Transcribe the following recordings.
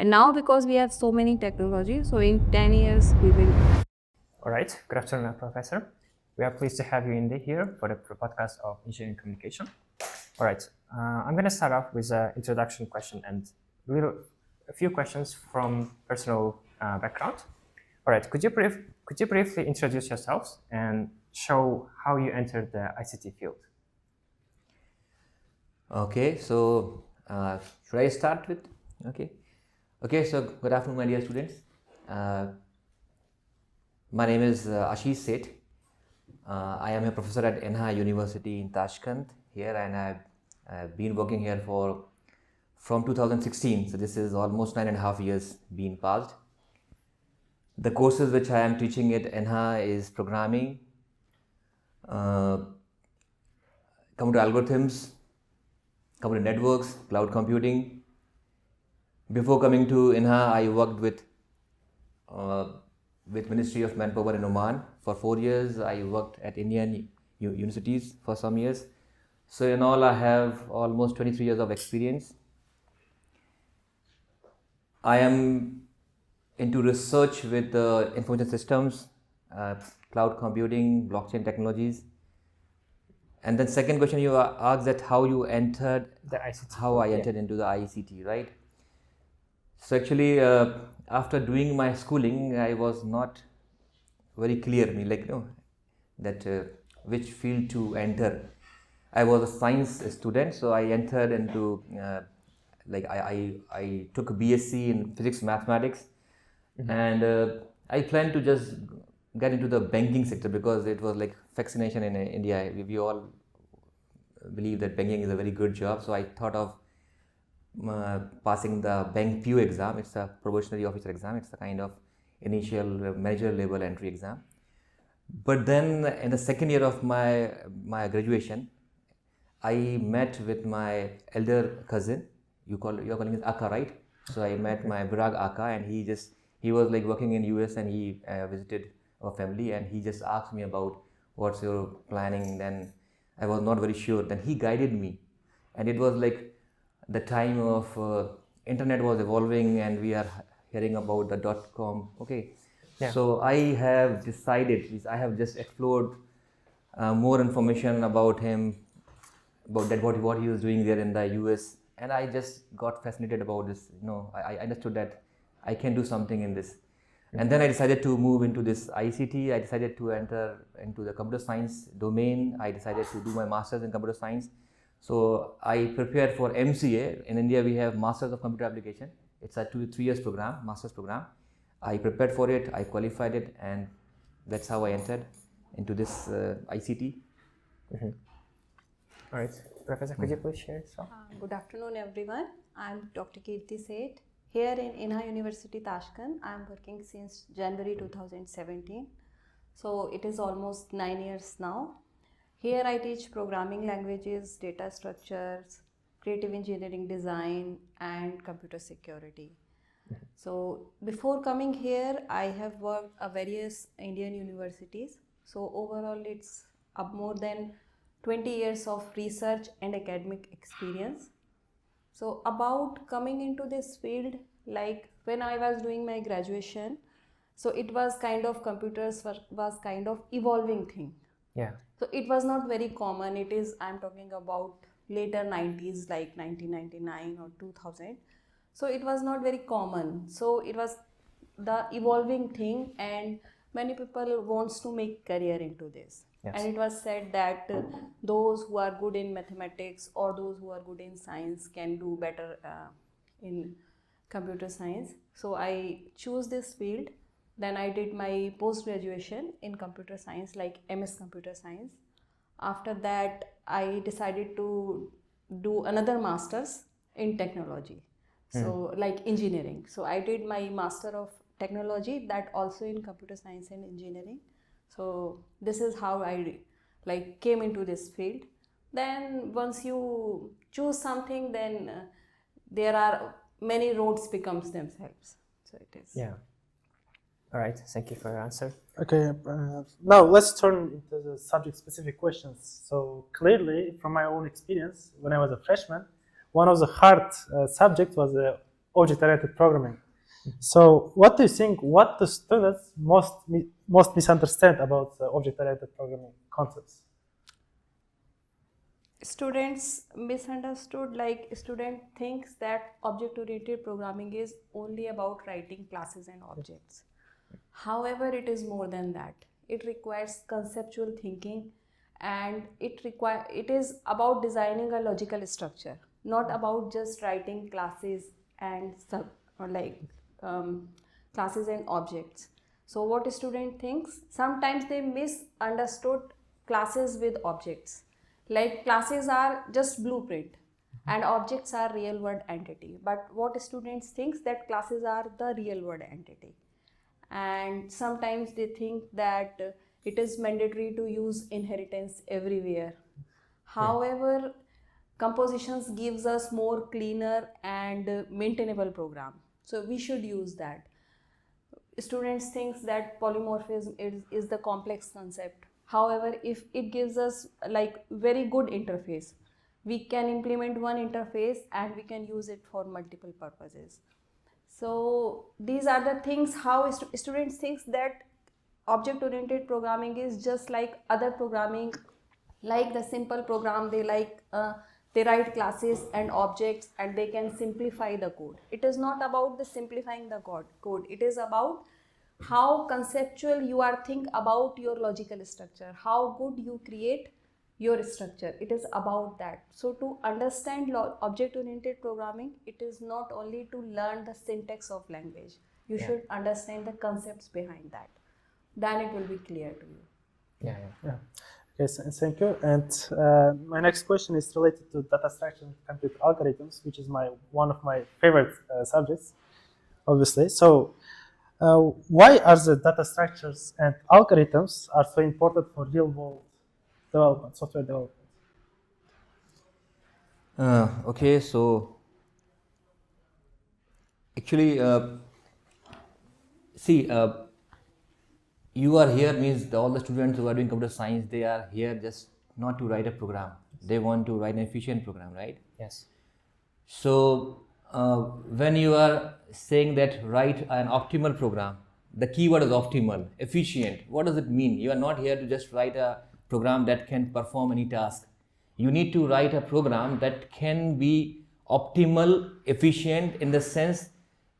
And now because we have so many technologies, so in 10 years we will. All right, good afternoon, Professor. We are pleased to have you here for the podcast of engineering communication. All right, I'm going to start off with an introduction question and a few questions from personal background. All right, could you briefly introduce yourselves and show how you entered the ICT field? Okay, so should I start with? Okay, so good afternoon, my dear students. My name is Ashish Seth. I am a professor at INHA University in Tashkent here, and I've been working here from 2016. So this is almost 9.5 years been passed. The courses which I am teaching at INHA is programming, computer algorithms, computer networks, cloud computing. Before coming to INHA, I worked with Ministry of Manpower in Oman for 4 years. I worked at Indian universities for some years. So in all, I have almost 23 years of experience. I am into research with information systems, cloud computing, blockchain technologies. And then second question you asked that how you entered the ICT. How I entered into the ICT, right? So actually, after doing my schooling, I was not very clear, that which field to enter. I was a science student, so I entered into I took a BSc in physics mathematics, and I planned to just get into the banking sector because it was like fascination in India. We all believe that banking is a very good job, so I thought of passing the bank PU exam. It's a probationary officer exam. It's a kind of initial manager level entry exam. But then in the second year of my graduation, I met with my elder cousin. You're calling it Aka, right? So I met my Brag Aka, and he was like working in US, and he visited our family, and he just asked me about what's your planning. Then I was not very sure. Then he guided me, and it was like the time of internet was evolving, and we are hearing about the .com. Okay, yeah. So I have decided, I have just explored more information about him, about that what he was doing there in the US, and I just got fascinated about this. I understood that I can do something in this. And then I decided to move into this ICT. I decided to enter into the computer science domain. I decided to do my master's in computer science. So I prepared for MCA. In India, we have Masters of Computer Application. It's a 2-3 years program, master's program. I prepared for it, I qualified it, and that's how I entered into this ICT. All right, Professor, could you please share some? Good afternoon, everyone. I'm Dr. Kirti Seth. Here in INHA University, Tashkent, I'm working since January 2017. So it is almost 9 years now. Here I teach programming languages, data structures, creative engineering design, and computer security. So before coming here, I have worked at various Indian universities. So overall, it's more than 20 years of research and academic experience. So about coming into this field, like when I was doing my graduation, so it was kind of computers was kind of evolving thing. Yeah. So it was not very common. I'm talking about later 90s, like 1999 or 2000. So it was not very common. So it was the evolving thing, and many people wants to make career into this. Yes. And it was said that those who are good in mathematics or those who are good in science can do better in computer science. So I chose this field. Then I did my post-graduation in computer science, like MS Computer Science. After that, I decided to do another master's in technology, so like engineering. So I did my Master of Technology, that also in computer science and engineering. So this is how I came into this field. Then once you choose something, then there are many roads becomes themselves. So it is. Yeah. All right, thank you for your answer. Okay, now let's turn into the subject-specific questions. So clearly, from my own experience, when I was a freshman, one of the hard subjects was object-oriented programming. So, what do you think? What the students most misunderstand about object-oriented programming concepts? Students misunderstood, like student thinks that object oriented programming is only about writing classes and objects. However, it is more than that. It requires conceptual thinking, and it is about designing a logical structure, not about just writing classes and classes and objects. So what a student thinks, sometimes they misunderstood classes with objects. Like classes are just blueprint and objects are real world entity. But what students thinks that classes are the real world entity. And sometimes they think that it is mandatory to use inheritance everywhere. However, compositions gives us more cleaner and maintainable program. So we should use that. Students think that polymorphism is the complex concept. However, if it gives us like very good interface, we can implement one interface and we can use it for multiple purposes. So these are the things how students think that object-oriented programming is just like other programming, like the simple program they they write classes and objects and they can simplify the code. It is not about the simplifying the code. It is about how conceptual you are think about your logical structure, how good you create your structure. It is about that. So to understand object-oriented programming, it is not only to learn the syntax of language. You should understand the concepts behind that. Then it will be clear to you. Yeah. Okay, so thank you. And my next question is related to data structure and compute algorithms, which is one of my favorite subjects, obviously. So why are the data structures and algorithms are so important for real-world development, software development? Okay, so actually, you are here means all the students who are doing computer science, they are here just not to write a program. They want to write an efficient program, right? Yes. So when you are saying that write an optimal program, the keyword is optimal, efficient. What does it mean? You are not here to just write a program that can perform any task. You need to write a program that can be optimal, efficient in the sense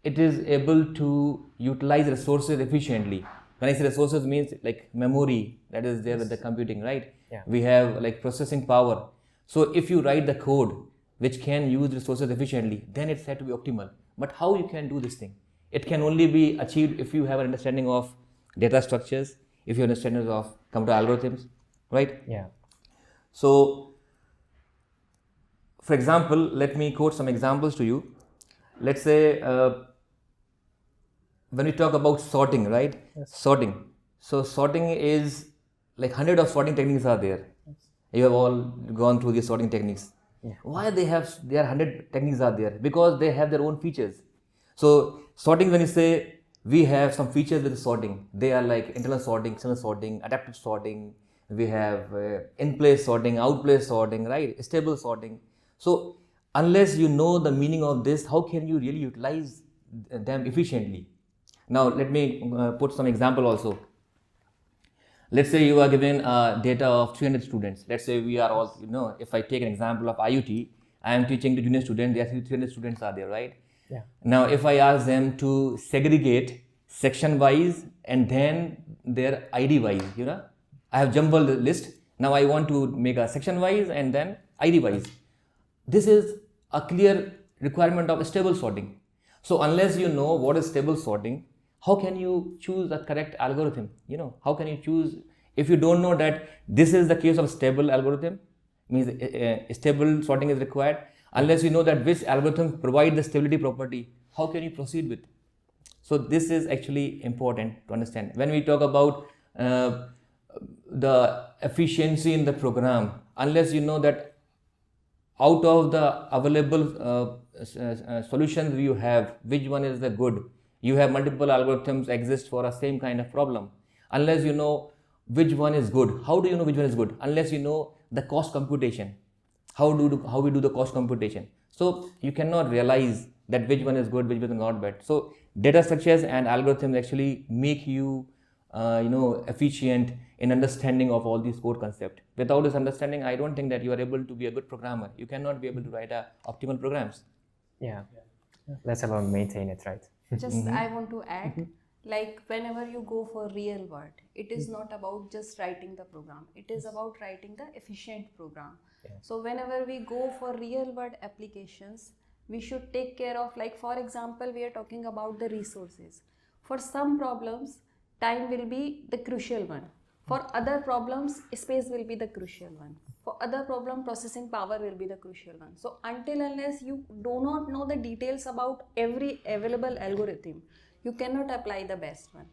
it is able to utilize resources efficiently. When I say resources means like memory that is there with the computing, right? Yeah. We have like processing power. So if you write the code which can use resources efficiently, then it's said to be optimal. But how you can do this thing? It can only be achieved if you have an understanding of data structures, if you have an understanding of computer algorithms, right? Yeah. So, for example, let me quote some examples to you. Let's say when we talk about sorting, right? Yes. Sorting. So sorting is like hundreds of sorting techniques are there. Yes. You have all gone through these sorting techniques. Yeah. Why there are 100 techniques are there? Because they have their own features. So sorting, when you say we have some features with sorting, they are like internal sorting, external sorting, adaptive sorting. We have in-place sorting, out-place sorting, right? Stable sorting. So unless you know the meaning of this, how can you really utilize them efficiently? Now let me put some example also. Let's say you are given data of 300 students. Let's say we are all, if I take an example of IUT, I am teaching to junior students, there are 300 students are there, right? Yeah. Now if I ask them to segregate section wise and then their ID wise, I have jumbled the list. Now I want to make a section wise and then ID wise. This is a clear requirement of stable sorting. So unless you know what is stable sorting, how can you choose a correct algorithm? How can you choose if you don't know that this is the case of stable algorithm, means stable sorting is required. Unless you know that which algorithm provide the stability property, how can you proceed with? So this is actually important to understand. When we talk about the efficiency in the program, unless you know that out of the available solutions you have, which one is the good? You have multiple algorithms exist for a same kind of problem. Unless you know which one is good, how do you know which one is good? Unless you know the cost computation, how we do the cost computation. So you cannot realize that which one is good, which one is not bad. So data structures and algorithms actually make you efficient in understanding of all these core concepts. Without this understanding, I don't think that you are able to be a good programmer. You cannot be able to write optimal programs. Yeah. Let alone maintain it, right? Just I want to add, like whenever you go for real world, it is not about just writing the program. It is about writing the efficient program. Yeah. So whenever we go for real world applications, we should take care of, like for example, we are talking about the resources. For some problems, time will be the crucial one. For other problems, space will be the crucial one. For other problem, processing power will be the crucial one. So until unless you do not know the details about every available algorithm, you cannot apply the best one.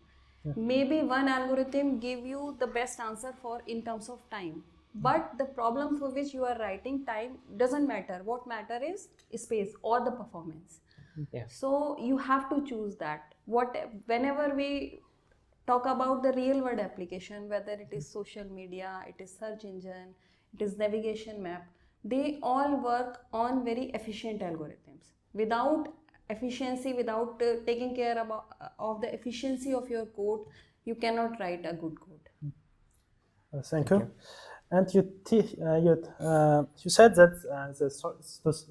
Maybe one algorithm give you the best answer for in terms of time, but the problem for which you are writing, time doesn't matter. What matter is space or the performance. Yeah. So you have to choose that. Whenever we talk about the real world application, whether it is social media, it is search engine, it is navigation map, they all work on very efficient algorithms. Without efficiency, without taking care of the efficiency of your code, you cannot write a good code. Thank you. And you said that,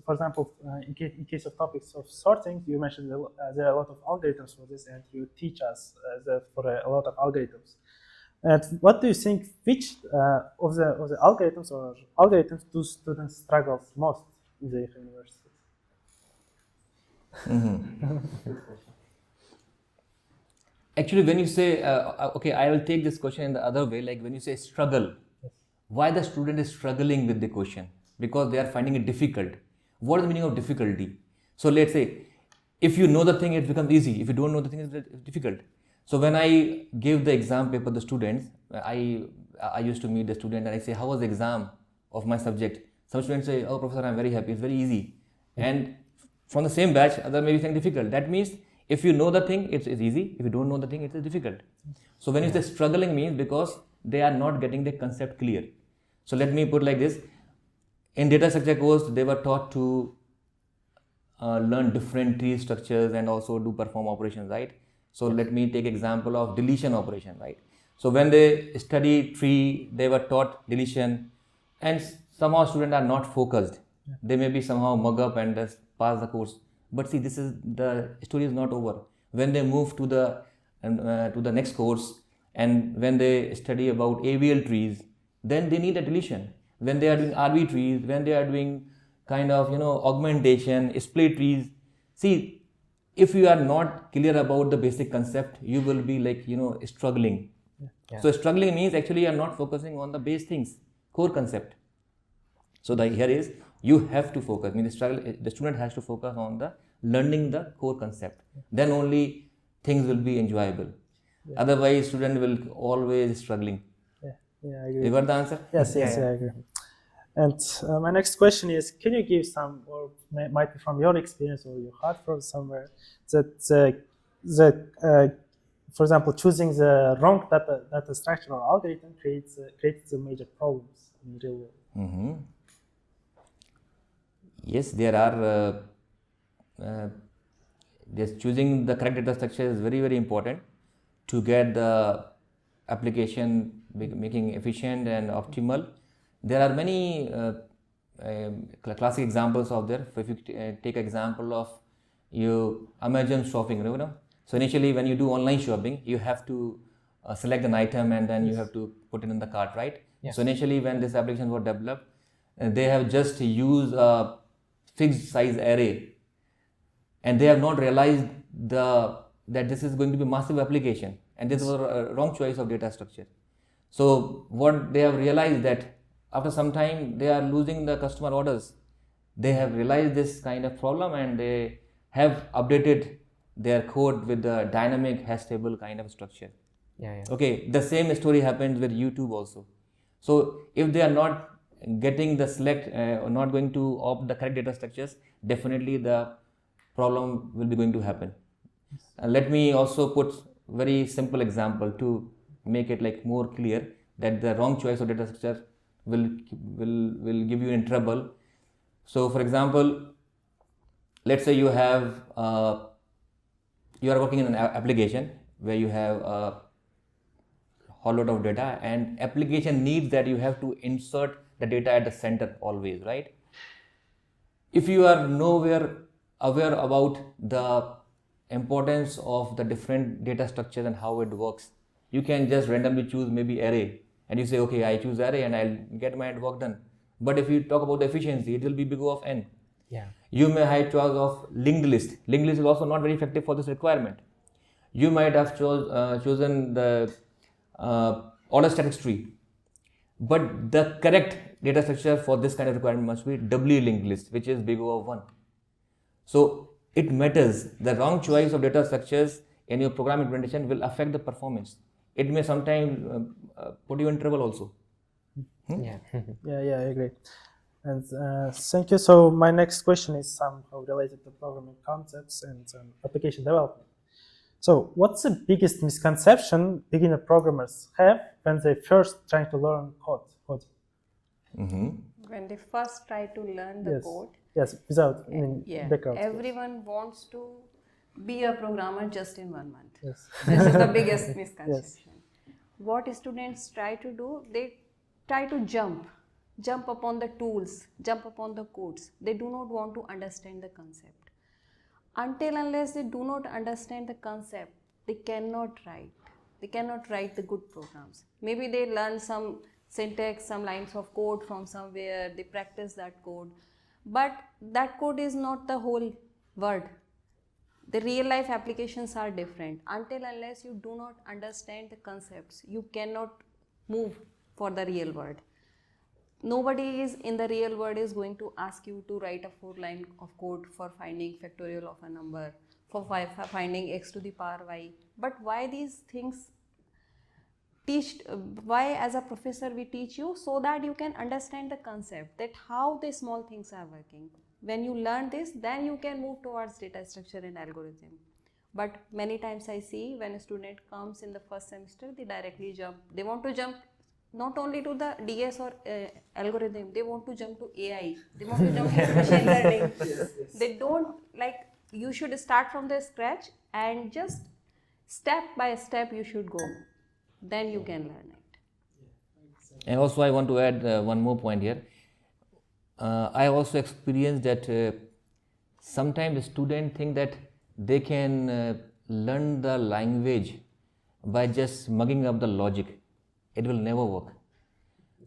for example, in case of topics of sorting, you mentioned there are a lot of algorithms for this, and you teach us for a lot of algorithms. And what do you think, which of the algorithms do students struggle most in the university? Actually, when you say, okay, I will take this question in the other way, like when you say struggle, why the student is struggling with the question? Because they are finding it difficult. What is the meaning of difficulty? So let's say, if you know the thing, it becomes easy. If you don't know the thing, it's difficult. So when I give the exam paper to the students, I used to meet the student and I say, how was the exam of my subject? Some students say, oh, professor, I'm very happy, it's very easy. And from the same batch, other may be saying difficult. That means if you know the thing, it's easy. If you don't know the thing, it's difficult. So when you say struggling means because they are not getting the concept clear. So let me put like this. In data structure course, they were taught to learn different tree structures and also do perform operations, right? So let me take example of deletion operation, right? So when they study tree, they were taught deletion, and somehow students are not focused. They may be somehow mug up and just pass the course. But see, the story is not over. When they move to the next course, and when they study about AVL trees, then they need a deletion. When they are doing RV trees, when they are doing kind of augmentation, split trees. See, if you are not clear about the basic concept, you will be like struggling. Yeah. So struggling means actually you are not focusing on the base things, core concept. So the here is you have to focus. I mean the student has to focus on the learning the core concept. Then only things will be enjoyable. Otherwise, student will always struggling. Yeah, I agree. You got the answer? Yes, I agree. And my next question is, can you give some, or might be from your experience or you heard from somewhere, that for example, choosing the wrong data structure or algorithm creates major problems in real world? Mm-hmm. Yes, there are. Choosing the correct data structure is very, very important to get the application making efficient and optimal. There are many classic examples of there. If you take example of you Amazon shopping, So initially when you do online shopping, you have to select an item and then you have to put it in the cart, right? Yes. So initially when this application was developed, they have just used a fixed size array, and they have not realized that this is going to be massive application, and this was a wrong choice of data structure. So what they have realized that after some time they are losing the customer orders. They have realized this kind of problem and they have updated their code with the dynamic hash table kind of structure. Okay, the same story happens with YouTube also. So if they are not getting the select or not going to opt the correct data structures, definitely the problem will be going to happen. Let me also put very simple example to make it like more clear that the wrong choice of data structure will give you in trouble. So for example, let's say you have you are working in an application where you have a whole lot of data, and application needs that you have to insert the data at the center always, right? If you are nowhere aware about the importance of the different data structures and how it works, you can just randomly choose maybe array, and you say, okay, I choose array and I'll get my work done. But if you talk about the efficiency, it will be big O of n. Yeah. You may have choice of linked list. Linked list is also not very effective for this requirement. You might have chosen the order static tree. But the correct data structure for this kind of requirement must be doubly linked list, which is big O of 1. So it matters. The wrong choice of data structures in your program implementation will affect the performance. It may sometimes put you in trouble also. Yeah. Yeah, I agree. And thank you. So my next question is somehow related to programming concepts and application development. So what's the biggest misconception beginner programmers have when they first try to learn code? When they first try to learn the code, Yes, without any background. everyone wants to be a programmer just in 1 month. Yes. This is the biggest misconception. What students try to do, they try to jump upon the tools, jump upon the codes. They do not want to understand the concept. Until unless they do not understand the concept, they cannot write. They cannot write the good programs. Maybe they learn some syntax, some lines of code from somewhere, they practice that code. But that code is not the whole world. The real life applications are different. Until unless you do not understand the concepts, you cannot move for the real world. Nobody is in the real world is going to ask you to write a 4-line of code for finding factorial of a number, for finding x to the power y. But why these things why as a professor we teach you? So that you can understand the concept, that how the small things are working. When you learn this, then you can move towards data structure and algorithm. But many times I see when a student comes in the first semester, they directly jump. They want to jump not only to the DS or algorithm, they want to jump to AI. They want to jump to machine learning. They don't like, you should start from the scratch and just step by step you should go. Then you can learn it. And also I want to add one more point here. I also experienced that sometimes the students think that they can learn the language by just mugging up the logic. It will never work.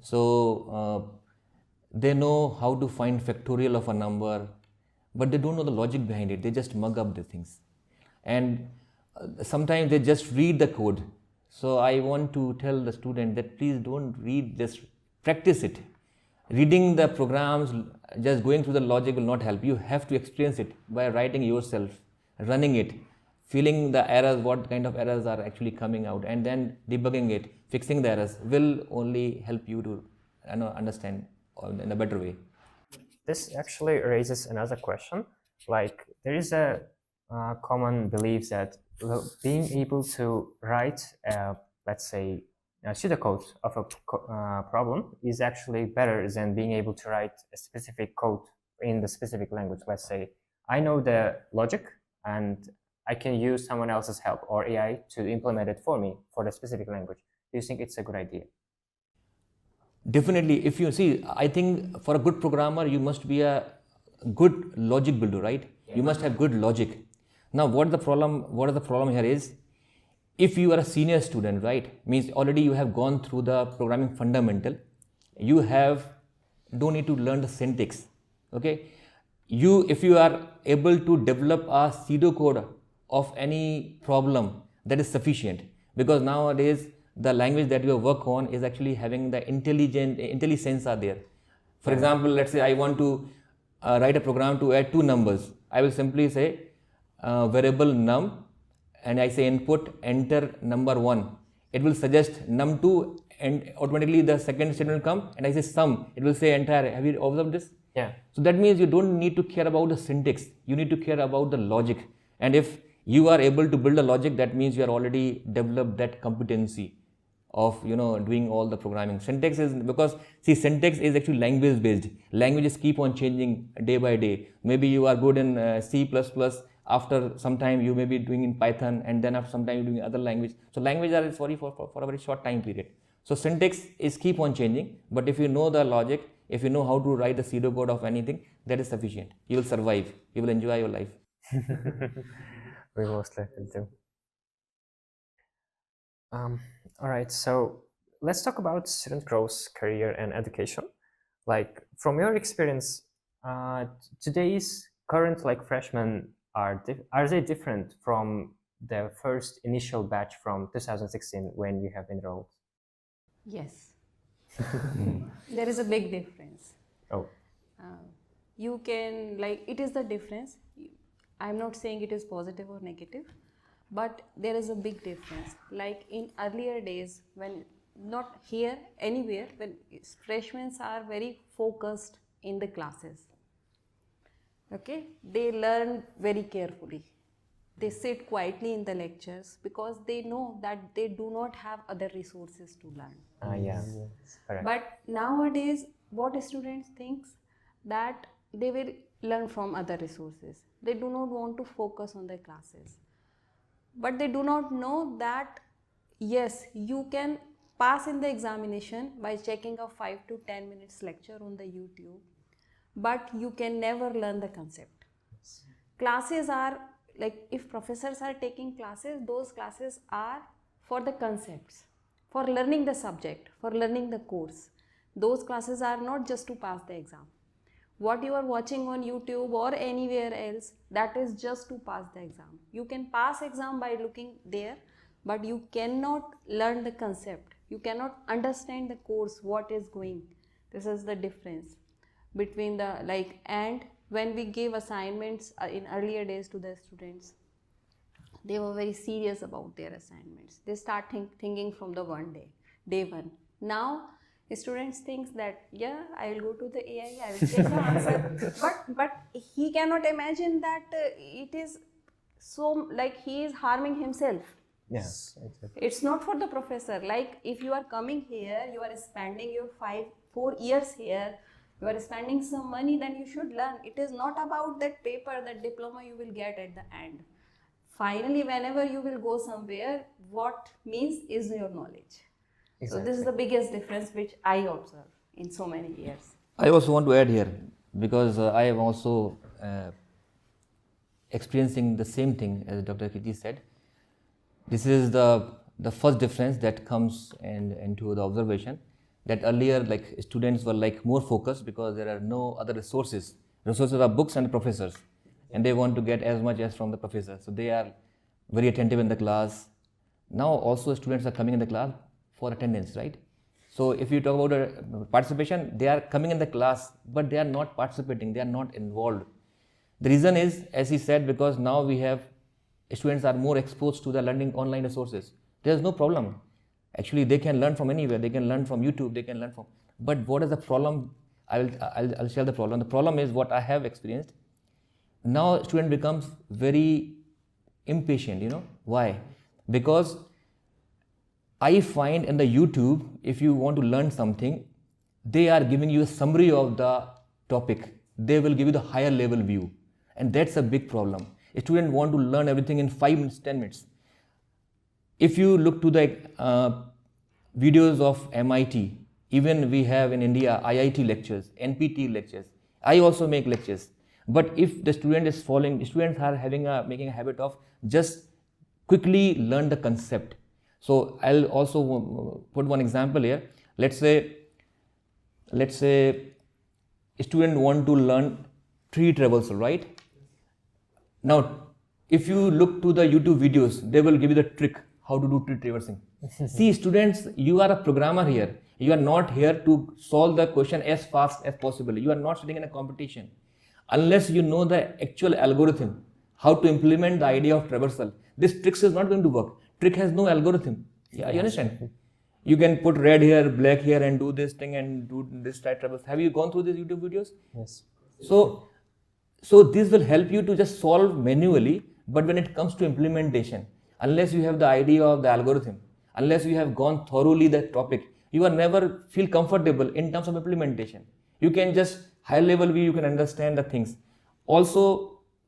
So they know how to find factorial of a number, but they don't know the logic behind it. They just mug up the things. And sometimes they just read the code. So I want to tell the student that please don't read, just practice it. Reading the programs, just going through the logic will not help. You have to experience it by writing yourself, running it, feeling the errors, what kind of errors are actually coming out, and then debugging it, fixing the errors will only help you to understand in a better way. This actually raises another question. Like, there is a common belief that being able to write, let's say, a pseudocode of a problem is actually better than being able to write a specific code in the specific language. Let's say, I know the logic and I can use someone else's help or AI to implement it for me for the specific language. Do you think it's a good idea? Definitely. If you see, I think for a good programmer, you must be a good logic builder, right? Yeah. You must have good logic. Now, what is the problem here is, if you are a senior student, right, means already you have gone through the programming fundamental, you don't need to learn the syntax, okay? If you are able to develop a pseudocode of any problem, that is sufficient, because nowadays the language that you work on is actually having the intelligence are there. For example, let's say I want to write a program to add 2 numbers. I will simply say variable num, and I say input, enter number 1. It will suggest num2, and automatically the second statement will come, and I say sum. It will say entire. Have you observed this? Yeah. So that means you don't need to care about the syntax. You need to care about the logic. And if you are able to build a logic, that means you are already developed that competency. of doing all the programming. Syntax is because syntax is actually language based. Languages keep on changing day by day. Maybe you are good in C++. After some time you may be doing in Python, and then after some time you're doing other language. So language are for a very short time period. So syntax is keep on changing, but if you know the logic, if you know how to write the pseudocode of anything, that is sufficient. You will survive. You will enjoy your life. We most likely do. All right, so let's talk about student growth, career, and education. Like from your experience, today's current freshmen are they different from the first initial batch from 2016 when you have enrolled? Yes. There is a big difference. Oh. You can it is the difference. I'm not saying it is positive or negative, but there is a big difference. Like in earlier days, when not here, anywhere, when freshmen are very focused in the classes. Okay, they learn very carefully. They sit quietly in the lectures because they know that they do not have other resources to learn. Yeah, correct. But nowadays, what students think that they will learn from other resources. They do not want to focus on their classes. But they do not know that, yes, you can pass in the examination by checking a 5 to 10 minutes lecture on the YouTube, but you can never learn the concept. Classes are if professors are taking classes, those classes are for the concepts, for learning the subject, for learning the course. Those classes are not just to pass the exam. What you are watching on YouTube or anywhere else, that is just to pass the exam. You can pass exam by looking there, but you cannot learn the concept. You cannot understand the course, what is going. This is the difference between the and when we gave assignments in earlier days to the students, they were very serious about their assignments. They start thinking from the day one. Now students think that I will go to the AI, I will check the answer, but he cannot imagine that it is so he is harming himself. Yes, exactly. It's not for the professor. If you are coming here, you are spending your 4 years here, you are spending some money, then you should learn. It is not about that paper, that diploma you will get at the end. Finally, whenever you will go somewhere, what means is your knowledge. Exactly. So this is the biggest difference which I observe in so many years. I also want to add here, because I am also experiencing the same thing as Dr. Kirti said. This is the first difference that comes into the observation, that earlier students were more focused because there are no other resources. Resources are books and professors, and they want to get as much as from the professor. So they are very attentive in the class. Now also students are coming in the class for attendance, right? So if you talk about participation, they are coming in the class, but they are not participating, they are not involved. The reason is, as he said, because now we have students are more exposed to the learning online resources. There is no problem. Actually, they can learn from anywhere. They can learn from YouTube. They can learn from. But what is the problem? I'll share the problem. The problem is what I have experienced. Now student becomes very impatient. Why? Because I find in the YouTube, if you want to learn something, they are giving you a summary of the topic. They will give you the higher level view, and that's a big problem. A student want to learn everything in 5 minutes, 10 minutes. If you look to the videos of MIT, even we have in India IIT lectures, NPT lectures. I also make lectures. But if the student is students are making a habit of just quickly learn the concept. So I'll also put one example here. Let's say a student want to learn tree traversal, right? Now, if you look to the YouTube videos, they will give you the trick how to do tree traversing. See, students, you are a programmer here. You are not here to solve the question as fast as possible. You are not sitting in a competition. Unless you know the actual algorithm, how to implement the idea of traversal, this trick is not going to work. Trick has no algorithm. Yeah, you understand? You can put red here, black here, and do this thing and do this type of traversal. Have you gone through these YouTube videos? Yes. So this will help you to just solve manually, but when it comes to implementation, unless you have the idea of the algorithm, unless you have gone thoroughly the topic, you will never feel comfortable in terms of implementation. You can just high level view, you can understand the things. Also,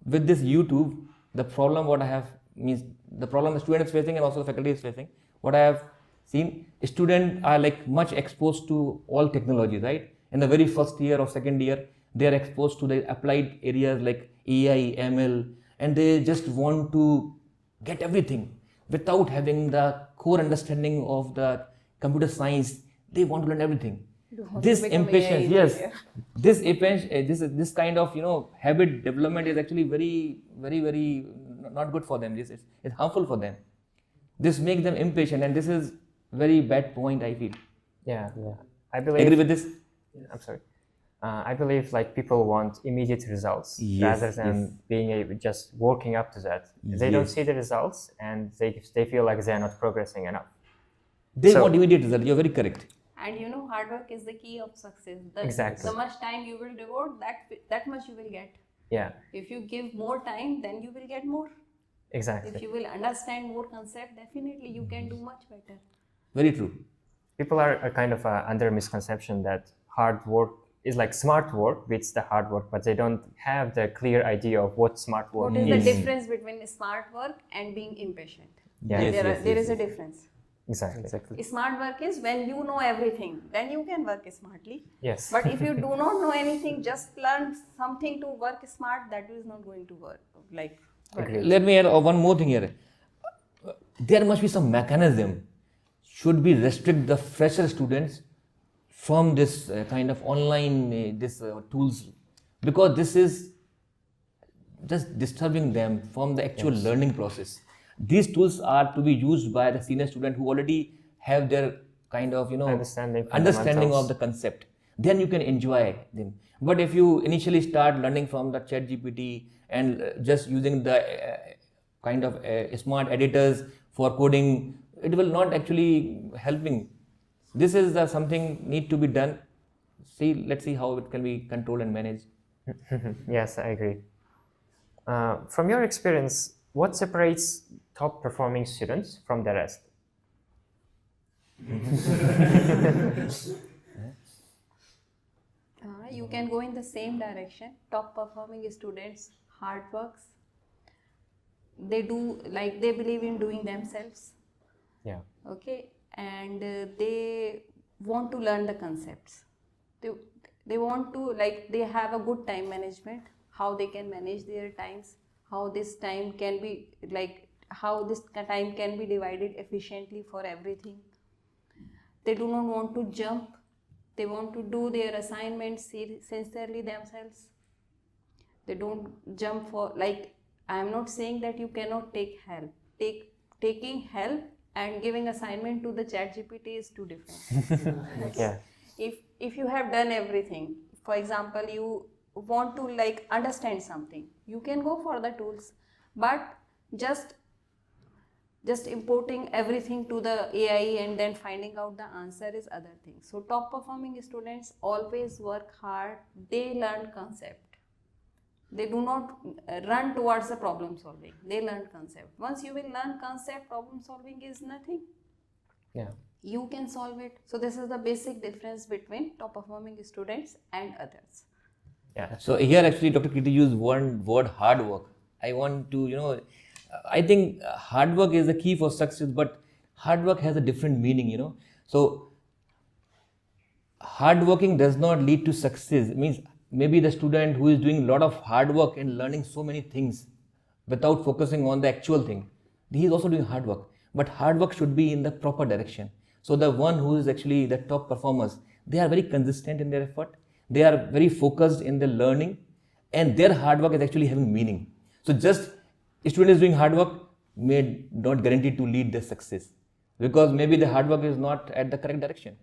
with this YouTube, the problem what I have means the problem the student is facing and also the faculty is facing. What I have seen, students are like much exposed to all technology, right? In the very first year or second year, they are exposed to the applied areas like AI, ML, and they just want to get everything without having the core understanding of the computer science. They want to learn everything. This impatience, yes, this kind of habit development is actually very not good for them. It's harmful for them. This makes them impatient, and this is very bad point, I feel. Yeah. I believe. Agree with this? I'm sorry. I believe like people want immediate results rather than being just working up to that. They don't see the results and they feel like they are not progressing enough. They want immediate result. You're very correct. And hard work is the key of success. Exactly. The much time you will devote, that much you will get. Yeah. If you give more time, then you will get more. Exactly. If you will understand more concept, definitely you can do much better. Very true. People are kind of under misconception that hard work is like smart work beats the hard work, but they don't have the clear idea of what smart work What is the difference between smart work and being impatient? Yeah. There is a difference. Exactly. Smart work is when you know everything, then you can work smartly. Yes. But if you do not know anything, just learn something to work smart, that is not going to work. Let me add one more thing here. There must be some mechanism. Should be restrict the fresher students from this kind of online tools, because this is just disturbing them from the actual learning process. These tools are to be used by the senior student who already have their kind of understanding of the concept. Then you can enjoy them. But if you initially start learning from the ChatGPT and just using the kind of smart editors for coding, it will not actually helping. This is something need to be done. Let's see how it can be controlled and managed. Yes, I agree. From your experience, what separates top performing students from the rest? You can go in the same direction. Top performing students, hard works. They believe in doing themselves. Yeah. Okay, and they want to learn the concepts. They want to they have a good time management. How they can manage their times. How this time can be divided efficiently for everything. They do not want to jump. They want to do their assignments sincerely themselves. They don't jump for I am not saying that you cannot take help. Taking help and giving assignment to the ChatGPT is two different. Yeah. If you have done everything, for example, you want to understand something, you can go for the tools, but just importing everything to the AI and then finding out the answer is other thing. So top performing students always work hard. They learn concept. They do not run towards the problem solving. They learn concept. Once you will learn concept, problem solving is nothing. Yeah. You can solve it. So this is the basic difference between top performing students and others. Yeah. So here actually Dr. Kirti used one word, hard work. I want to, I think hard work is the key for success, but hard work has a different meaning, So hard working does not lead to success. It means maybe the student who is doing a lot of hard work and learning so many things without focusing on the actual thing, he is also doing hard work. But hard work should be in the proper direction. So the one who is actually the top performers, they are very consistent in their effort. They are very focused in the learning, and their hard work is actually having meaning. So just a student is doing hard work may not guarantee to lead the success, because maybe the hard work is not at the correct direction.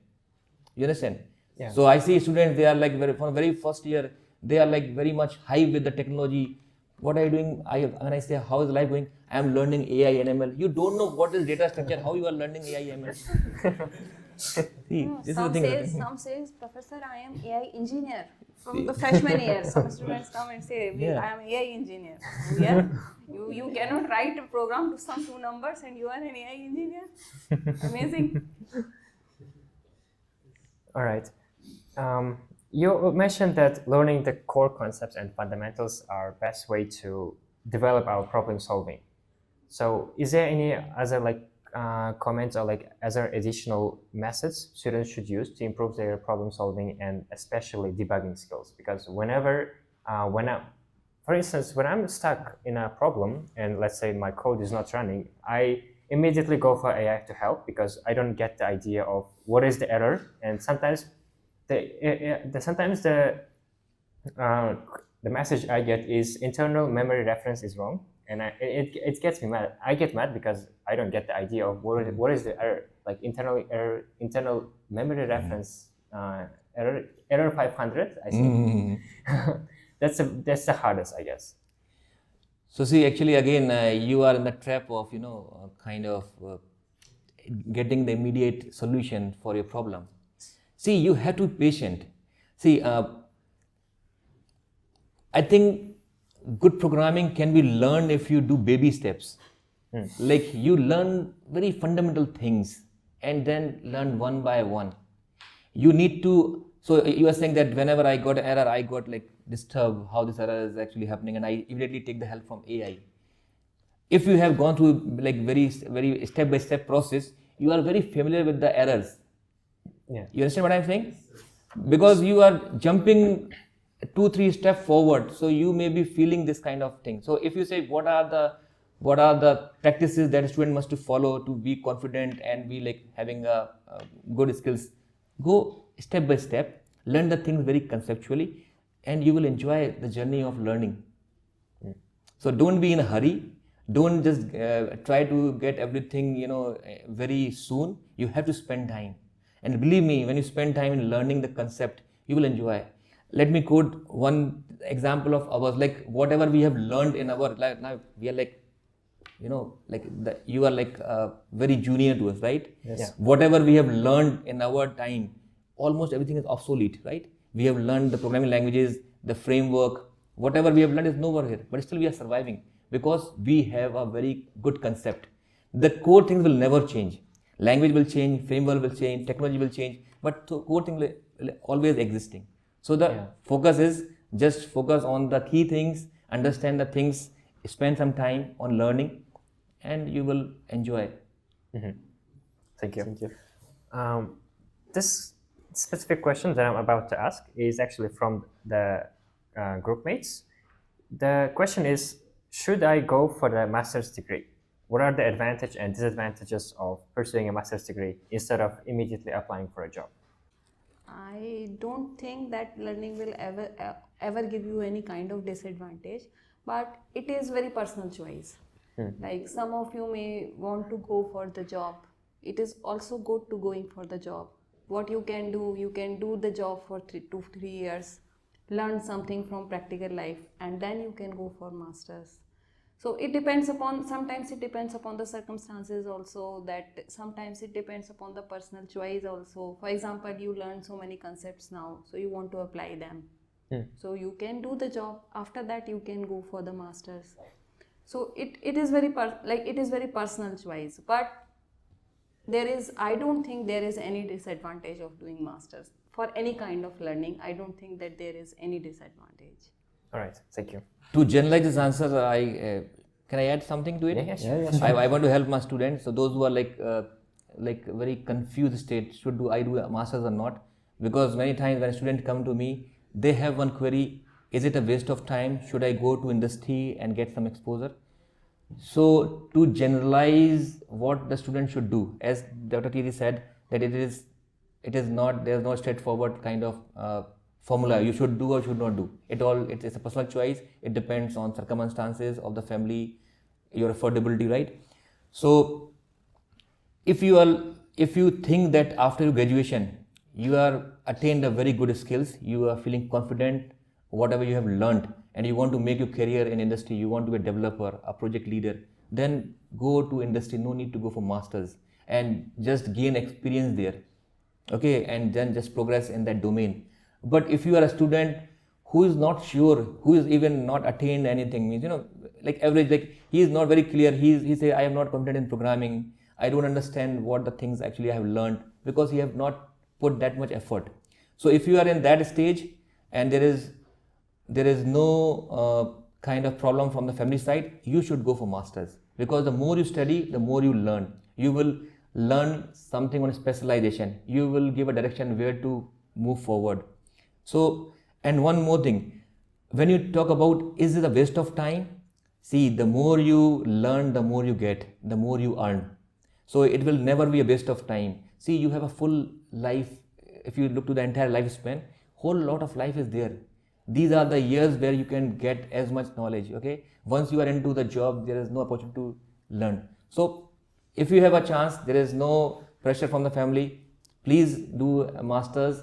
You understand? Yeah. So I see students, they are from very first year, they are very much high with the technology. What are you doing? When I say, how is life going? I am learning AI and ML. You don't know what is data structure, how you are learning AI and ML. See, this is the thing. Some says, Professor, I am AI engineer. From the freshman year, some students come and say, Yeah. I am AI engineer. Yeah, you cannot write a program to sum two numbers and you are an AI engineer. Amazing. All right. You mentioned that learning the core concepts and fundamentals are best way to develop our problem solving. So, is there any other comments or other additional methods students should use to improve their problem solving and especially debugging skills? Because for instance, when I'm stuck in a problem and let's say my code is not running, I immediately go for AI to help because I don't get the idea of what is the error, and sometimes the message I get is internal memory reference is wrong, and it gets me mad. I get mad because I don't get the idea of what is the error, like internal memory reference error 500. I think that's the hardest, I guess. So see, actually, again, you are in the trap of getting the immediate solution for your problem. See, you have to be patient. See, I think good programming can be learned if you do baby steps. Like you learn very fundamental things and then learn one by one. You need to, so you are saying that whenever I got an error, I got disturbed how this error is actually happening, and I immediately take the help from AI. If you have gone through very step-by-step process, you are very familiar with the errors. Yeah. You understand what I'm saying? Because you are jumping 2-3 steps forward, so you may be feeling this kind of thing. So if you say what are the practices that a student must to follow to be confident and be having a good skills, go step by step, learn the things very conceptually, and you will enjoy the journey of learning. So don't be in a hurry. Don't just try to get everything very soon. You have to spend time. And believe me, when you spend time in learning the concept, you will enjoy. Let me quote one example of ours. Whatever we have learned in our now we are you are very junior to us, right? Yes. Yeah. Whatever we have learned in our time, almost everything is obsolete, right? We have learned the programming languages, the framework, whatever we have learned is nowhere here, but still we are surviving because we have a very good concept. The core things will never change. Language will change, framework will change, technology will change, but the core thing will always existing. So the focus is just focus on the key things, understand the things, spend some time on learning, and you will enjoy. Thank you. This specific question that I'm about to ask is actually from the group mates. The question is, should I go for the master's degree? What are the advantages and disadvantages of pursuing a master's degree instead of immediately applying for a job? I don't think that learning will ever give you any kind of disadvantage, but it is very personal choice. Like some of you may want to go for the job. It is also good to going for the job. What you can do the job for 2 to 3 years, learn something from practical life, and then you can go for masters. So it depends upon, sometimes it depends upon the circumstances also, that sometimes it depends upon the personal choice also. For example, you learn so many concepts now, so you want to apply them. So you can do the job, after that you can go for the masters. So it is very personal choice, but I don't think there is any disadvantage of doing masters. For any kind of learning, I don't think that there is any disadvantage. All right, thank you. To generalize this answer, can I add something to it? Yeah, sure. I want to help my students. So those who are very confused state, I do a masters or not? Because many times when students come to me, they have one query: is it a waste of time? Should I go to industry and get some exposure? So to generalize what the student should do, as Dr. Kirti said, that it is not, there is no straightforward kind of formula you should do or should not do. It's a personal choice. It depends on circumstances of the family, your affordability, right? So if you think that after your graduation you are attained a very good skills, you are feeling confident whatever you have learned, and you want to make your career in industry, you want to be a developer, a project leader, then go to industry. No need to go for masters, and just gain experience there, okay, and then just progress in that domain. But if you are a student who is not sure, who is even not attained anything, means, like average, like he is not very clear, he say, I am not competent in programming, I don't understand what the things actually I have learned, because he have not put that much effort. So if you are in that stage and there is no kind of problem from the family side, you should go for masters, because the more you study, the more you learn. You will learn something on specialization, you will give a direction where to move forward. So, and one more thing, when you talk about is it a waste of time, see, the more you learn, the more you get, the more you earn. So it will never be a waste of time. See, you have a full life. If you look to the entire lifespan, whole lot of life is there. These are the years where you can get as much knowledge. Okay, once you are into the job, there is no opportunity to learn. So if you have a chance, there is no pressure from the family, please do a masters,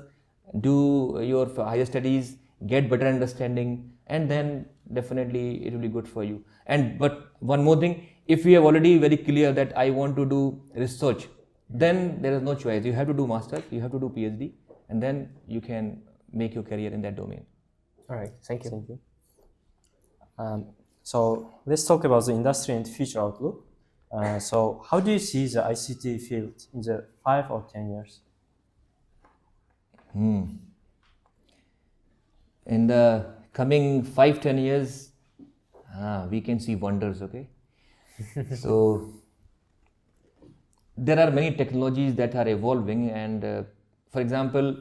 do your higher studies, get better understanding, and then definitely it will be good for you. And but one more thing, if you have already very clear that I want to do research, then there is no choice. You have to do masters, you have to do PhD, and then you can make your career in that domain. All right, thank you. Thank you. So let's talk about the industry and future outlook. So how do you see the ICT field in the 5 or 10 years? In the coming 5-10 years, we can see wonders. Okay, so there are many technologies that are evolving, and for example,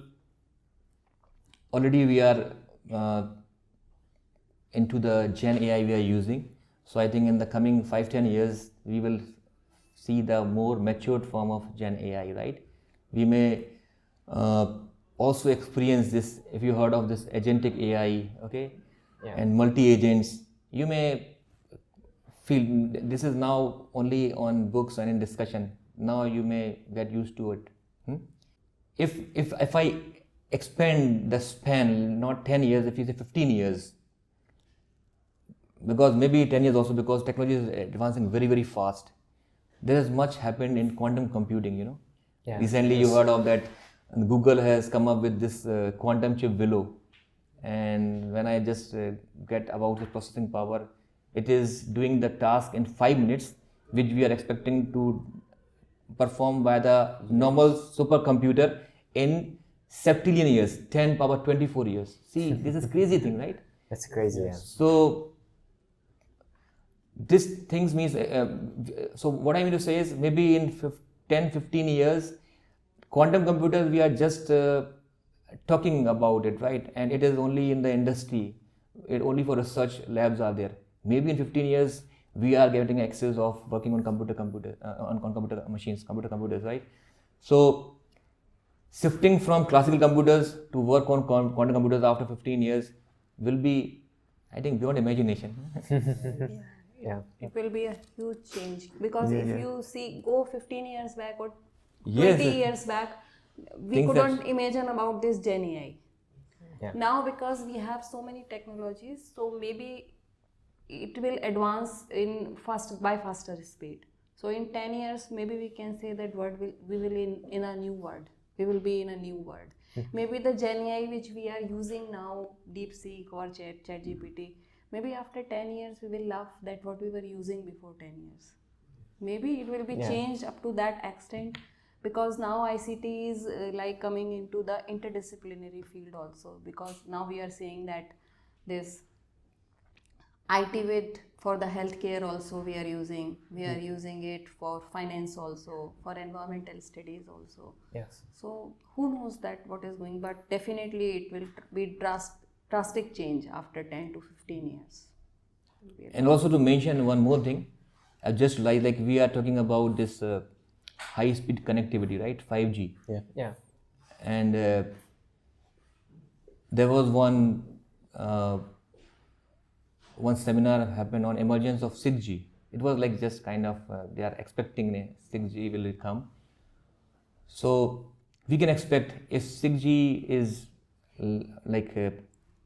already we are into the GenAI we are using. So I think in the coming 5-10 years, we will see the more matured form of GenAI, right? We may also experience this, if you heard of this agentic AI, okay, and multi-agents, you may feel this is now only on books and in discussion. Now you may get used to it. If I expand the span, not 10 years, if you say 15 years, because maybe 10 years also, because technology is advancing very, very fast. There is much happened in quantum computing, Yeah. Recently you heard of that, Google has come up with this quantum chip Willow. And when I just get about the processing power, it is doing the task in 5 minutes, which we are expecting to perform by the normal supercomputer in septillion years, 10 power 24 years. See, this is crazy thing, right? That's crazy. Yeah. So this things means, so what I mean to say is maybe in 10-15 years, quantum computers, we are just talking about it, right? And it is only in the industry, only for research labs are there. Maybe in 15 years, we are getting access of working on computer computers, right? So shifting from classical computers to work on quantum computers after 15 years will be, I think, beyond imagination. Yeah. It will be a huge change, because if you see, go 15 years back or 20 Yes. years back, we Things couldn't imagine about this GenAI. Yeah. Now, because we have so many technologies, so maybe it will advance by faster speed. So in 10 years, maybe we can say that we will in a new world. We will be in a new world. Maybe the GenAI which we are using now, DeepSeek or ChatGPT, maybe after 10 years we will love that what we were using before 10 years. Maybe it will be changed up to that extent, because now ICT is like coming into the interdisciplinary field also, because now we are seeing that this IT with for the healthcare also we are using it for finance also, for environmental studies also. Yes. So who knows that what is going, but definitely it will be drastic change after 10 to 15 years. And also to mention one more thing, just like we are talking about this high speed connectivity, right? 5G. Yeah. And there was one seminar happened on emergence of 6G. It was like just kind of they are expecting 6G will come. So we can expect if 6G is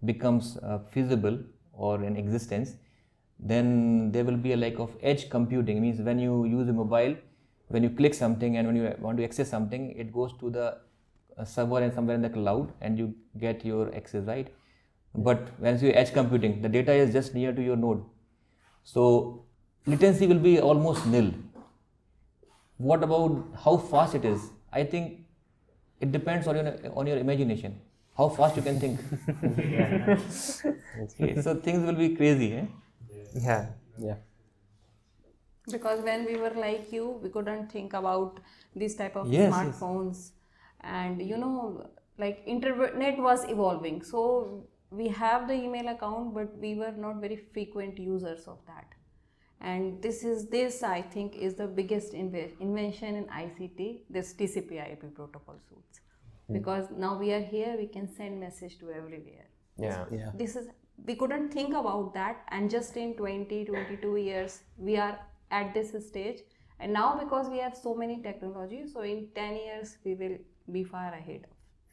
becomes feasible or in existence, then there will be a lack of edge computing. It means when you use a mobile, when you click something and when you want to access something, it goes to the a server and somewhere in the cloud and you get your access, right? But when you edge computing, the data is just near to your node. So latency will be almost nil. What about how fast it is? I think it depends on your imagination, how fast you can think. Okay, so things will be crazy. Yeah. Yeah. Because when we were like you, we couldn't think about this type of Yes, yes. smartphones, and like internet was evolving. So we have the email account, but we were not very frequent users of that. And this I think is the biggest invention in ICT, this TCP/IP protocol suits. Because now we are here, we can send message to everywhere. Yeah. Yeah. We couldn't think about that, and just in 22 years we are at this stage, and now because we have so many technologies, so in 10 years we will be far ahead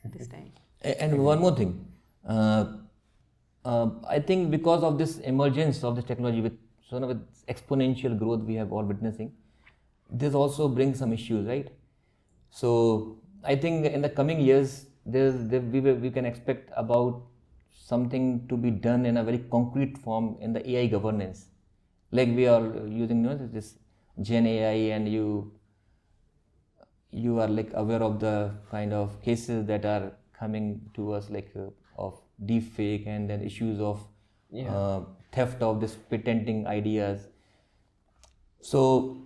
of this time. And one more thing, I think because of this emergence of this technology with exponential growth we have all witnessing, this also brings some issues, right? So I think in the coming years we can expect about something to be done in a very concrete form in the AI governance. Like we are using this GenAI, and you are like aware of the kind of cases that are coming to us, like of deepfake and then issues of theft of this patenting ideas. So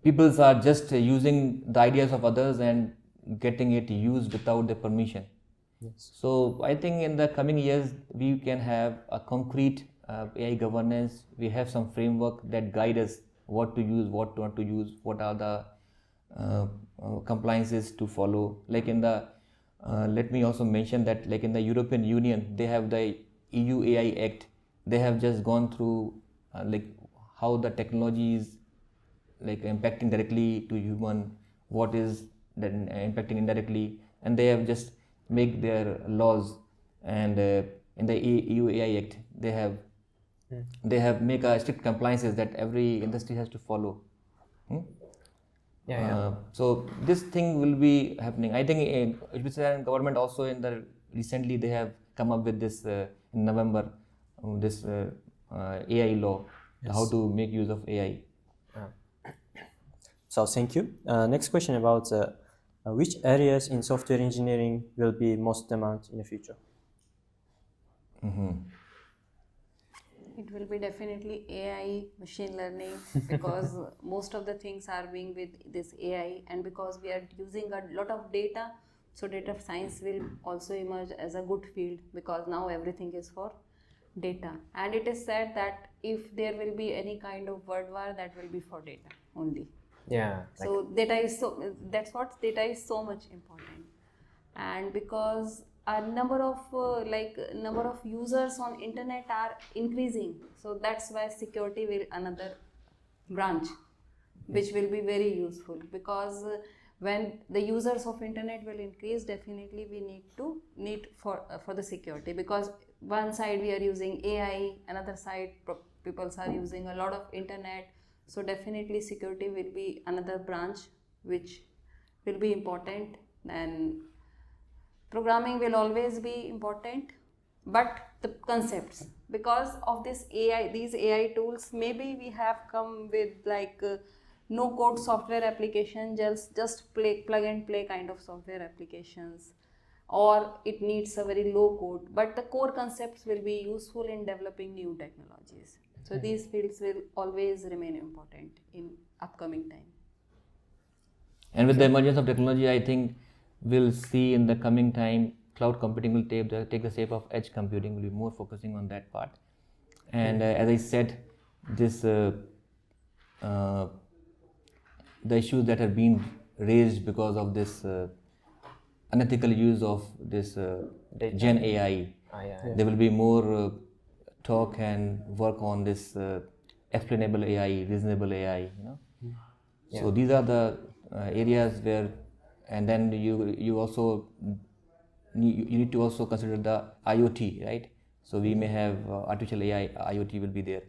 people are just using the ideas of others and getting it used without their permission. Yes. So I think in the coming years we can have a concrete AI governance. We have some framework that guide us what to use, what not to use, what are the compliances to follow. Like in the let me also mention that like in the European Union, they have the EU AI Act. They have just gone through like how the technology is like impacting directly to human, what is then impacting indirectly, and they have just make their laws. And in the EU AI Act, they have make a strict compliances that every industry has to follow. So this thing will be happening. I think Uzbekistan government also recently they have come up with this in November, this AI law, how to make use of AI. So thank you. Next question about which areas in software engineering will be most demand in the future? It will be definitely AI, machine learning, because most of the things are being with this AI, and because we are using a lot of data, so data science will also emerge as a good field, because now everything is for data. And it is said that if there will be any kind of world war, that will be for data only. Yeah. So data is that's what data is so much important. And because a number of users on internet are increasing, so that's why security will another branch which will be very useful, because when the users of internet will increase, definitely we need for the security, because one side we are using AI, another side people are using a lot of internet, so definitely security will be another branch which will be important. And programming will always be important, but the concepts, because of this AI, these AI tools, maybe we have come with like no code software application, just plug and play kind of software applications, or it needs a very low code, but the core concepts will be useful in developing new technologies. So these fields will always remain important in upcoming time. And with the emergence of technology, I think we'll see in the coming time cloud computing will take the shape of edge computing. Will be more focusing on that part. And as I said, this the issues that have been raised because of this unethical use of this Gen AI. There will be more talk and work on this explainable AI, reasonable AI. So these are the areas where, and then you also you need to also consider the IoT, right? So we may have artificial AI, IoT will be there.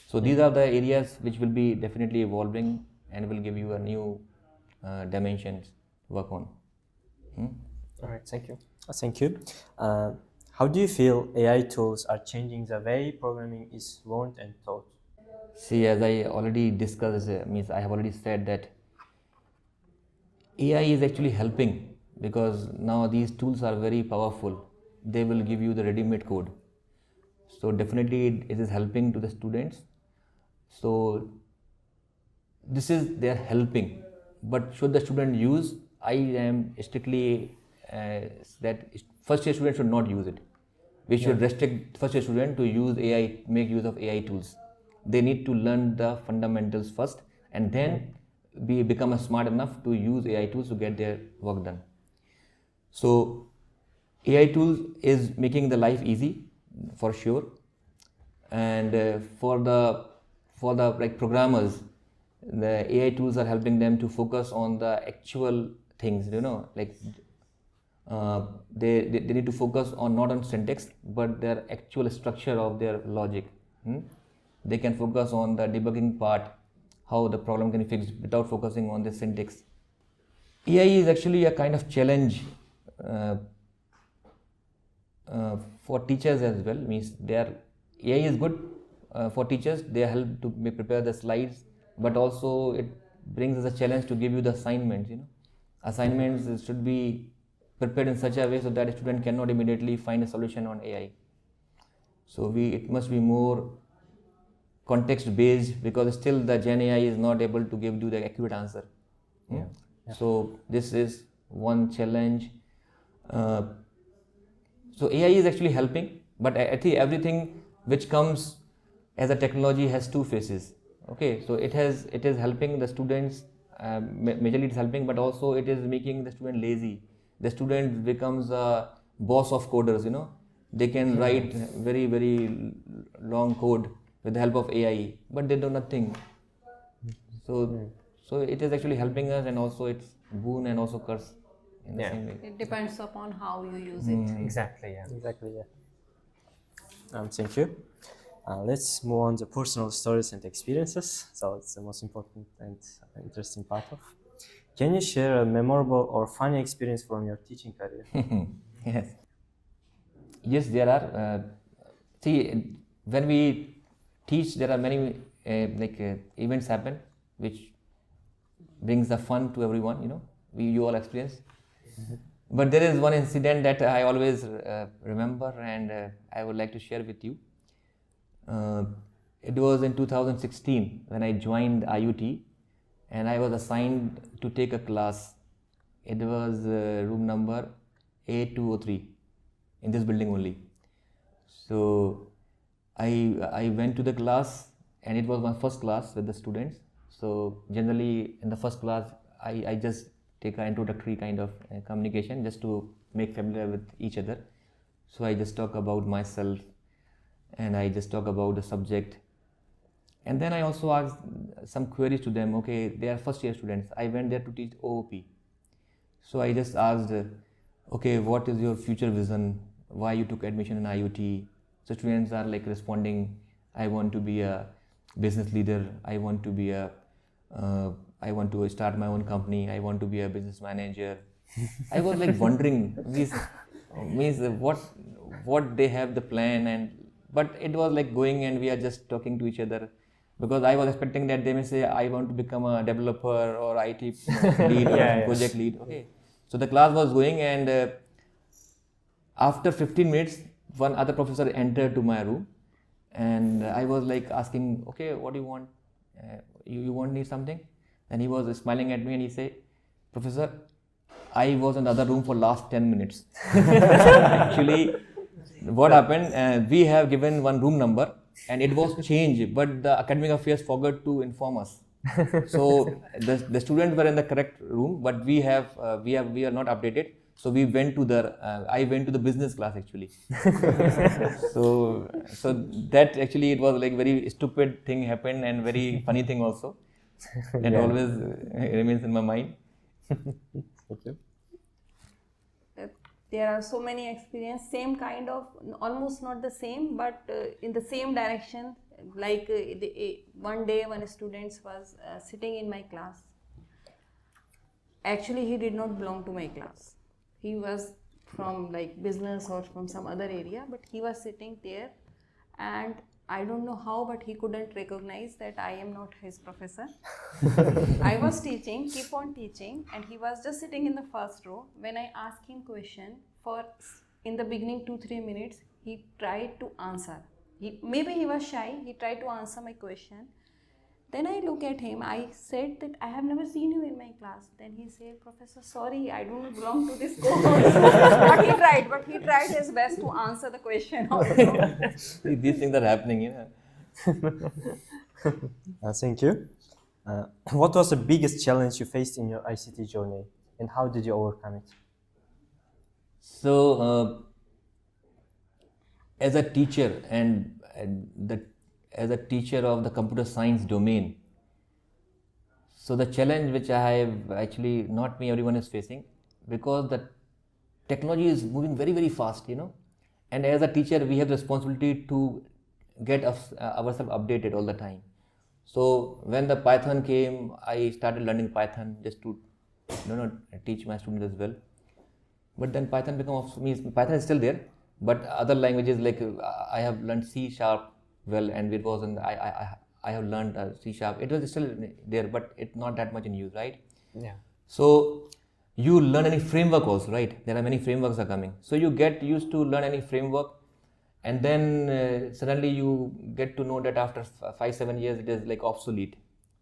So these are the areas which will be definitely evolving and will give you a new dimensions to work on. All right, thank you. Thank you. How do you feel AI tools are changing the way programming is learned and taught? See, as I already discussed, means I have already said that AI is actually helping because now these tools are very powerful. They will give you the ready-made code. So definitely it is helping to the students. So this is they are helping, but should the student use? I am strictly that first year student should not use it. We should restrict first year student to use AI, make use of AI tools. They need to learn the fundamentals first, and then become smart enough to use AI tools to get their work done. So AI tools is making the life easy for sure, and for the like programmers, the AI tools are helping them to focus on the actual things. Like they need to focus on not on syntax but their actual structure of their logic. They can focus on the debugging part, how the problem can be fixed without focusing on the syntax. AI is actually a kind of challenge for teachers as well. Means AI is good for teachers. They help to prepare the slides, but also it brings us a challenge to give you the assignments. Assignments should be prepared in such a way so that a student cannot immediately find a solution on AI. So it must be more context based, because still the GenAI is not able to give you the accurate answer. So this is one challenge. So AI is actually helping, but I think everything which comes as a technology has two faces. Okay, so it is helping the students, majorly it is helping, but also it is making the student lazy. The student becomes a boss of coders. They can write very, very long code with the help of AI, but they do nothing. So it is actually helping us, and also it's boon and also curse in the same way. It depends upon how you use it. Exactly, yeah. Exactly, yeah. Thank you. Let's move on to personal stories and experiences. So it's the most important and interesting part of. Can you share a memorable or funny experience from your teaching career? Yes, there are. See, when we teach, there are many events happen which brings the fun to everyone. You all experience. But there is one incident that I always remember, and I would like to share with you. It was in 2016 when I joined IUT, and I was assigned to take a class. It was room number A203 in this building only. So I went to the class, and it was my first class with the students. So generally in the first class, I just take an introductory kind of communication just to make familiar with each other. So I just talk about myself, and I just talk about the subject. And then I also asked some queries to them. Okay, they are first year students. I went there to teach OOP. So I just asked, okay, what is your future vision? Why you took admission in IUT? So students are like responding, I want to be a business leader. I want to start my own company. I want to be a business manager. I was like wondering, means what they have the plan, but it was like going, and we are just talking to each other, because I was expecting that they may say I want to become a developer or IT lead or project lead. Okay, so the class was going, and after 15 minutes, one other professor entered to my room, and I was like asking, okay, what do you want? You need something? And he was smiling at me, and he said, Professor, I was in the other room for last 10 minutes. Actually, what happened, we have given one room number, and it was changed, but the academic affairs forgot to inform us. So the students were in the correct room, but we are not updated. So we went to I went to the business class actually. so that actually, it was like very stupid thing happened, and very funny thing also. That always remains in my mind. Okay. There are so many experiences, same kind of, almost not the same, but in the same direction. Like one day, one student was sitting in my class. Actually, he did not belong to my class. He was from like business or from some other area, but he was sitting there, and I don't know how, but he couldn't recognize that I am not his professor. I was teaching, keep on teaching, and he was just sitting in the first row. When I asked him question for in the beginning 2-3 minutes, he tried to answer. Maybe he was shy. He tried to answer my question. Then I look at him. I said that I have never seen you in my class. Then he said, Professor, sorry, I do not belong to this course. but he tried his best to answer the question also. These things are happening, Thank you. What was the biggest challenge you faced in your ICT journey, and how did you overcome it? So, as a teacher as a teacher of the computer science domain, so the challenge which I have actually not me, everyone is facing, because the technology is moving very, very fast, and as a teacher we have the responsibility to get ourselves updated all the time. So when the Python came, I started learning Python just to teach my students as well. But then Python Python is still there, but other languages like I have learned C#, well, and it was I have learned C#. It was still there, but it's not that much in use, right? Yeah. So you learn any framework also, right? There are many frameworks are coming. So you get used to learn any framework, and then suddenly you get to know that after 5-7 years it is like obsolete.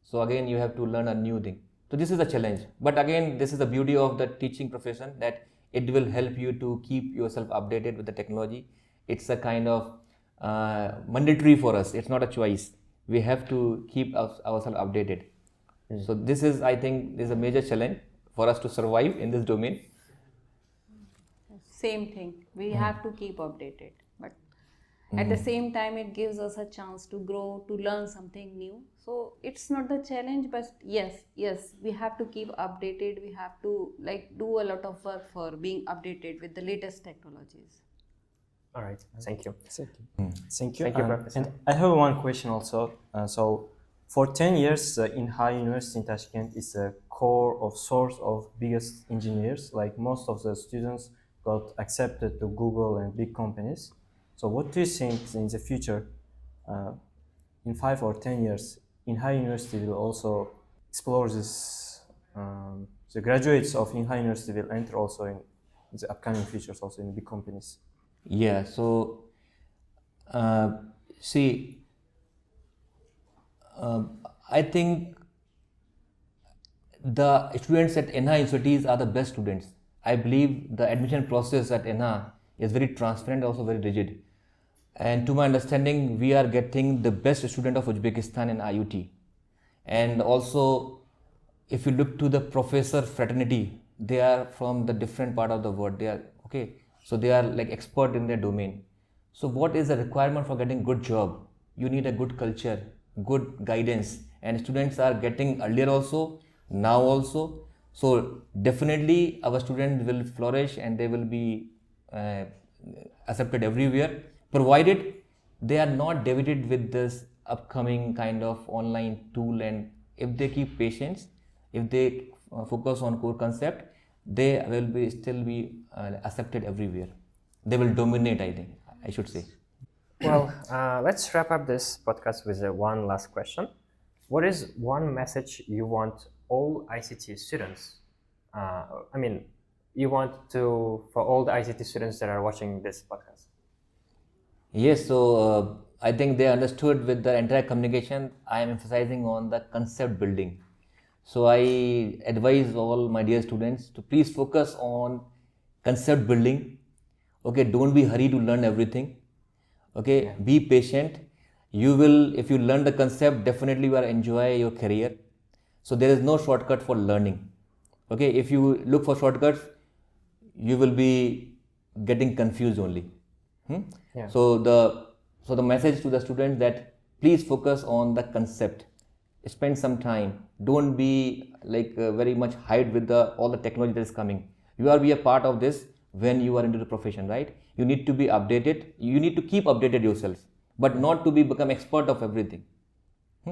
So again you have to learn a new thing. So this is a challenge. But again, this is the beauty of the teaching profession, that it will help you to keep yourself updated with the technology. It's a kind of mandatory for us. It's not a choice. We have to keep ourselves updated. So this is, I think, a major challenge for us to survive in this domain. Same thing. We have to keep updated. But at the same time, it gives us a chance to grow, to learn something new. So it's not the challenge, but yes, we have to keep updated. We have to do a lot of work for being updated with the latest technologies. All right, thank you. Thank you. Thank you, Professor. And I have one question also. So, for 10 years, INHA University in Tashkent is a core of source of biggest engineers. Like most of the students got accepted to Google and big companies. So, what do you think in the future, in 5 or 10 years, INHA University will also explore this? The graduates of INHA University will enter also in the upcoming futures, also in big companies. Yeah, so I think the students at INHA universities are the best students. I believe the admission process at INHA is very transparent, also very rigid. And to my understanding, we are getting the best student of Uzbekistan in IUT. And also, if you look to the professor fraternity, they are from the different part of the world. They are okay. So they are like expert in their domain. So what is the requirement for getting good job? You need a good culture, good guidance, and students are getting earlier also, now also. So definitely our students will flourish and they will be accepted everywhere, provided they are not deviated with this upcoming kind of online tool. And if they keep patience, if they focus on core concept, they will still be accepted everywhere. They will dominate, I think, I should say. Well, let's wrap up this podcast with one last question. What is one message you want all ICT students, you want to, for all the ICT students that are watching this podcast? Yes, so I think they understood with the entire communication, I am emphasizing on the concept building. So I advise all my dear students to please focus on concept building. Okay, don't be hurried to learn everything. Okay, be patient. You will, if you learn the concept, definitely you will enjoy your career. So there is no shortcut for learning. Okay, if you look for shortcuts, you will be getting confused only. Yeah. So the message to the students that please focus on the concept. Spend some time. Don't be very much hide with all the technology that is coming. You are be a part of this when you are into the profession, right? You need to be updated. You need to keep updated yourself, but not to become expert of everything.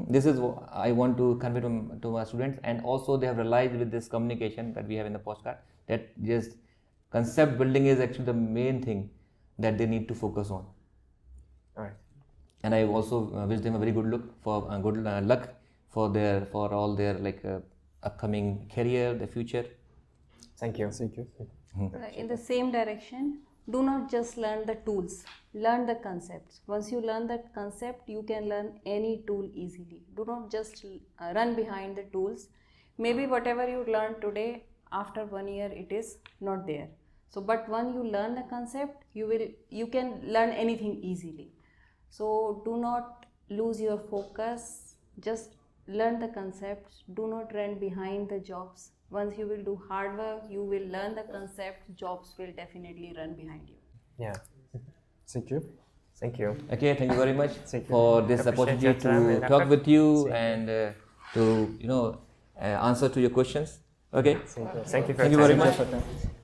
This is what I want to convey to our students, and also they have realized with this communication that we have in the postcard that just concept building is actually the main thing that they need to focus on. All right. And I also wish them a very good luck for all their upcoming career, the future. Thank you. Thank you. In the same direction, do not just learn the tools, learn the concepts. Once you learn that concept, you can learn any tool easily. Do not just run behind the tools. Maybe whatever you learn today, after 1 year it is not there. So but when you learn the concept, you can learn anything easily. So do not lose your focus, just learn the concepts, do not run behind the jobs. Once you will do hard work, you will learn the concept, jobs will definitely run behind you. Yeah. Thank you. Thank you. Okay, thank you very much Thank you. for this Appreciate your opportunity time to and talk effort. with you Thank and to answer to your questions. Okay. Thank you for Thank you your very time. much.